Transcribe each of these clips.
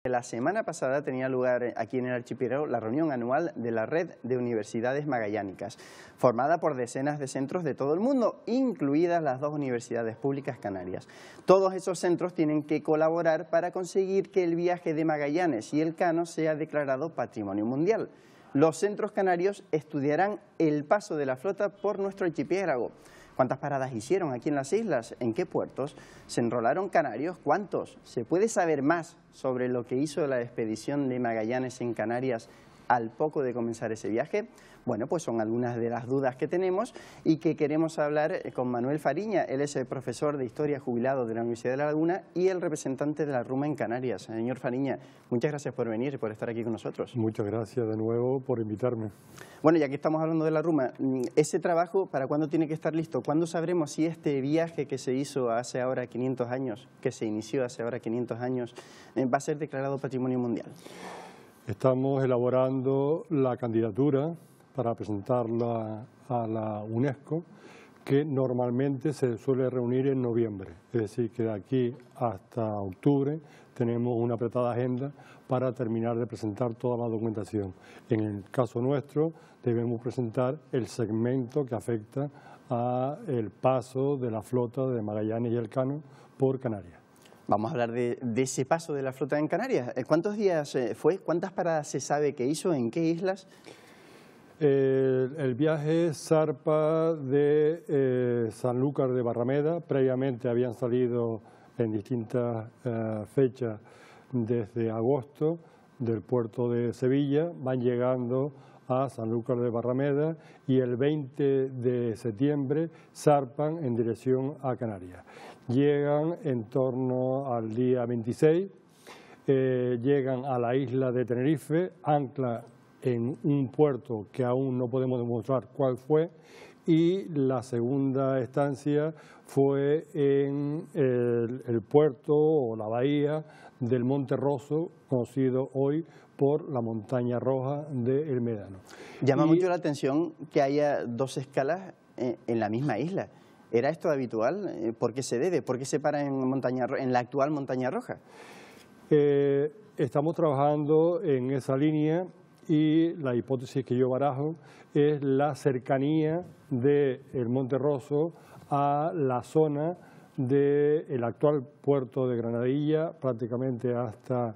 La semana pasada tenía lugar aquí en el archipiélago la reunión anual de la Red de Universidades Magallánicas, formada por decenas de centros de todo el mundo, incluidas las 2 universidades públicas canarias. Todos esos centros tienen que colaborar para conseguir que el viaje de Magallanes y Elcano sea declarado Patrimonio Mundial. Los centros canarios estudiarán el paso de la flota por nuestro archipiélago. ¿Cuántas paradas hicieron aquí en las islas? ¿En qué puertos? ¿Se enrolaron canarios? ¿Cuántos? ¿Se puede saber más sobre lo que hizo la expedición de Magallanes en Canarias al poco de comenzar ese viaje? Bueno, pues son algunas de las dudas que tenemos y que queremos hablar con Manuel Fariña. Él es el profesor de Historia jubilado de la Universidad de La Laguna y el representante de la Ruma en Canarias. Señor Fariña, muchas gracias por venir y por estar aquí con nosotros. Muchas gracias de nuevo por invitarme. Bueno, ya que estamos hablando de la Ruma, ese trabajo, ¿para cuándo tiene que estar listo? ¿Cuándo sabremos si este viaje que se hizo hace ahora 500 años, que se inició hace ahora 500 años, va a ser declarado Patrimonio Mundial? Estamos elaborando la candidatura para presentarla a la UNESCO, que normalmente se suele reunir en noviembre. Es decir, que de aquí hasta octubre tenemos una apretada agenda para terminar de presentar toda la documentación. En el caso nuestro, debemos presentar el segmento que afecta al paso de la flota de Magallanes y Elcano por Canarias. Vamos a hablar de ese paso de la flota en Canarias. ¿Cuántos días fue? ¿Cuántas paradas se sabe que hizo? ¿En qué islas? El viaje zarpa de Sanlúcar de Barrameda. Previamente habían salido en distintas fechas desde agosto del puerto de Sevilla, van llegando a Sanlúcar de Barrameda y el 20 de septiembre zarpan en dirección a Canarias. Llegan en torno al día 26, llegan a la isla de Tenerife, ancla en un puerto que aún no podemos demostrar cuál fue, y la segunda estancia fue en el puerto o la bahía del Monte Roso, conocido hoy por la Montaña Roja de El Médano. Llama mucho la atención que haya 2 escalas en la misma isla. ¿Era esto habitual? ¿Por qué se debe? ¿Por qué se para en la actual Montaña Roja? Estamos trabajando en esa línea y la hipótesis que yo barajo es la cercanía del Monte Roso a la zona del actual puerto de Granadilla, prácticamente hasta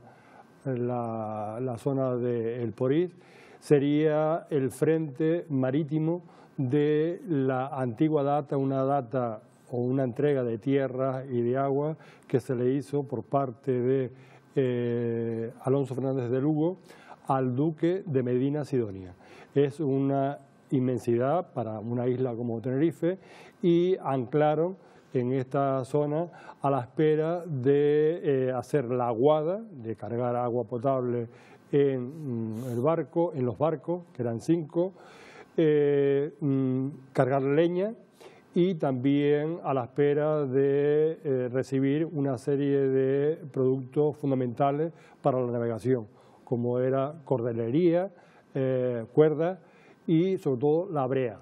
la zona de El Porís. Sería el frente marítimo de la antigua data, una data o una entrega de tierras y de agua que se le hizo por parte de Alonso Fernández de Lugo al duque de Medina Sidonia. Es una inmensidad para una isla como Tenerife y anclaron en esta zona a la espera de hacer la aguada, de cargar agua potable en el barco, en los barcos, que eran 5, cargar leña y también a la espera de recibir una serie de productos fundamentales para la navegación, como era cordelería, cuerdas y sobre todo la brea.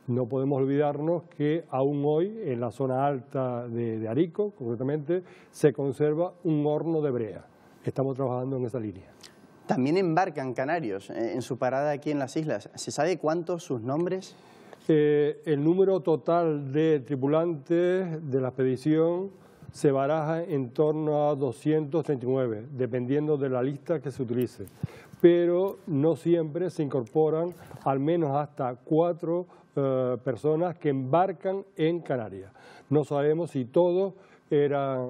No podemos olvidarnos que aún hoy en la zona alta de Arico, concretamente, se conserva un horno de brea. Estamos trabajando en esa línea. También embarcan canarios en su parada aquí en las islas. ¿Se sabe cuántos sus nombres? El número total de tripulantes de la expedición se baraja en torno a 239, dependiendo de la lista que se utilice. Pero no siempre se incorporan al menos hasta 4 personas que embarcan en Canarias. No sabemos si todos eran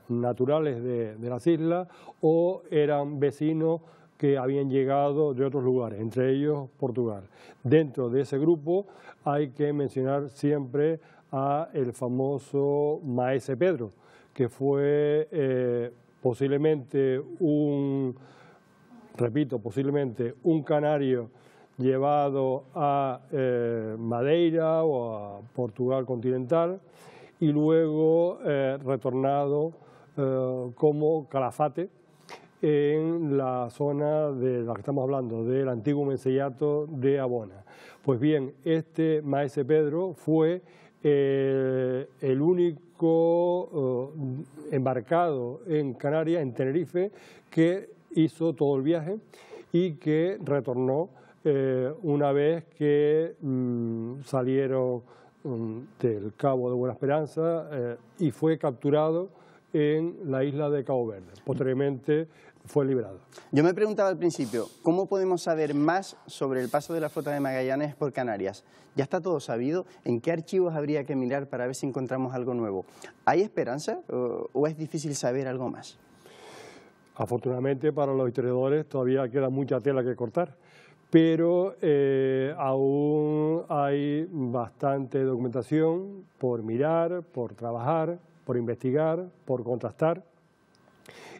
naturales de las islas o eran vecinos que habían llegado de otros lugares, entre ellos Portugal. Dentro de ese grupo hay que mencionar siempre a el famoso Maese Pedro, que fue posiblemente posiblemente un canario llevado a Madeira o a Portugal continental y luego retornado como calafate en la zona de la que estamos hablando, del antiguo mencellato de Abona. Pues bien, este Maese Pedro fue el único embarcado en Canarias, en Tenerife, que hizo todo el viaje y que retornó una vez que salieron del Cabo de Buena Esperanza y fue capturado en la isla de Cabo Verde. Posteriormente fue liberado. Yo me preguntaba al principio, ¿cómo podemos saber más sobre el paso de la flota de Magallanes por Canarias? ¿Ya está todo sabido? ¿En qué archivos habría que mirar para ver si encontramos algo nuevo? ¿Hay esperanza o es difícil saber algo más? Afortunadamente para los historiadores todavía queda mucha tela que cortar, pero aún hay bastante documentación por mirar, por trabajar, por investigar, por contrastar.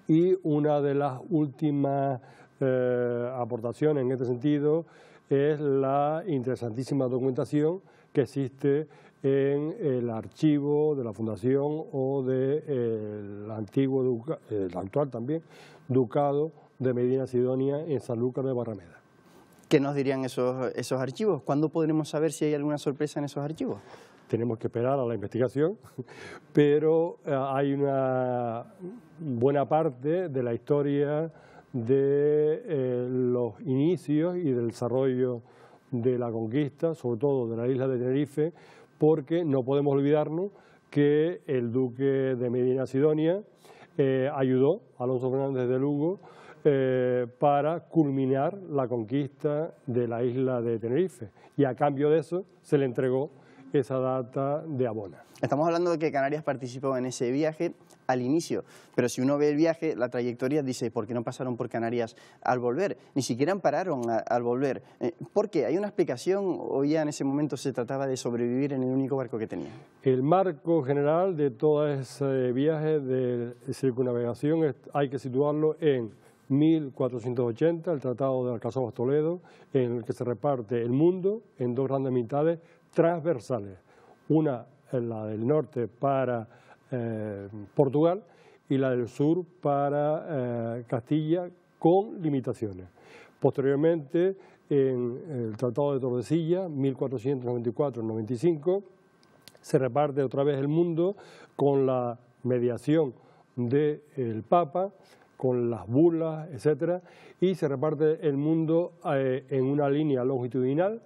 Y una de las últimas aportaciones en este sentido es la interesantísima documentación que existe en el archivo de la Fundación o del antiguo, el actual también, Ducado de Medina Sidonia en Sanlúcar de Barrameda. ¿Qué nos dirían esos archivos? ¿Cuándo podremos saber si hay alguna sorpresa en esos archivos? Tenemos que esperar a la investigación, pero hay una buena parte de la historia de los inicios y del desarrollo de la conquista, sobre todo de la isla de Tenerife, porque no podemos olvidarnos que el duque de Medina Sidonia ayudó a Alonso Fernández de Lugo para culminar la conquista de la isla de Tenerife, y a cambio de eso se le entregó esa data de abona. Estamos hablando de que Canarias participó en ese viaje al inicio, pero si uno ve el viaje, la trayectoria, dice, ¿por qué no pasaron por Canarias al volver? Ni siquiera pararon al volver. ¿Por qué? ¿Hay una explicación o ya en ese momento se trataba de sobrevivir en el único barco que tenían? El marco general de todo ese viaje de circunnavegación hay que situarlo en 1480, el Tratado de Alcazaba-Toledo, en el que se reparte el mundo en dos grandes mitades transversales, una la del norte para Portugal y la del sur para Castilla, con limitaciones. Posteriormente, en el Tratado de Tordesillas, 1494-95, se reparte otra vez el mundo con la mediación del Papa, con las bulas, etcétera, y se reparte el mundo en una línea longitudinal,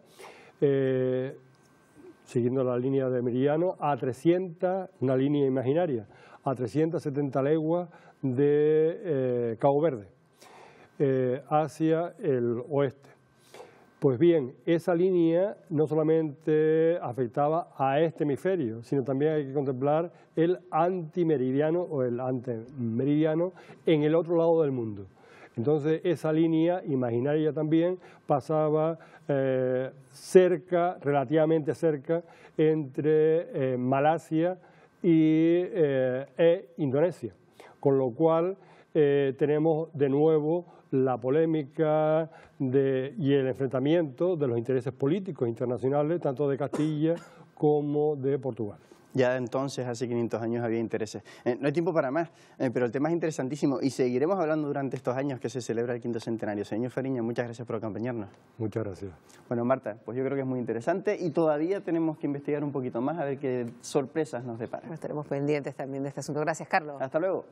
siguiendo la línea de Meridiano, a 300, una línea imaginaria, a 370 leguas de Cabo Verde, hacia el oeste. Pues bien, esa línea no solamente afectaba a este hemisferio, sino también hay que contemplar el antimeridiano o el antemeridiano en el otro lado del mundo. Entonces, esa línea imaginaria también pasaba cerca, relativamente cerca, entre Malasia e Indonesia, con lo cual tenemos de nuevo la polémica y el enfrentamiento de los intereses políticos internacionales, tanto de Castilla como de Portugal. Ya entonces, hace 500 años, había intereses. No hay tiempo para más, pero el tema es interesantísimo y seguiremos hablando durante estos años que se celebra el 5º centenario. Señor Fariña, muchas gracias por acompañarnos. Muchas gracias. Bueno, Marta, pues yo creo que es muy interesante y todavía tenemos que investigar un poquito más a ver qué sorpresas nos deparan. Estaremos pendientes también de este asunto. Gracias, Carlos. Hasta luego.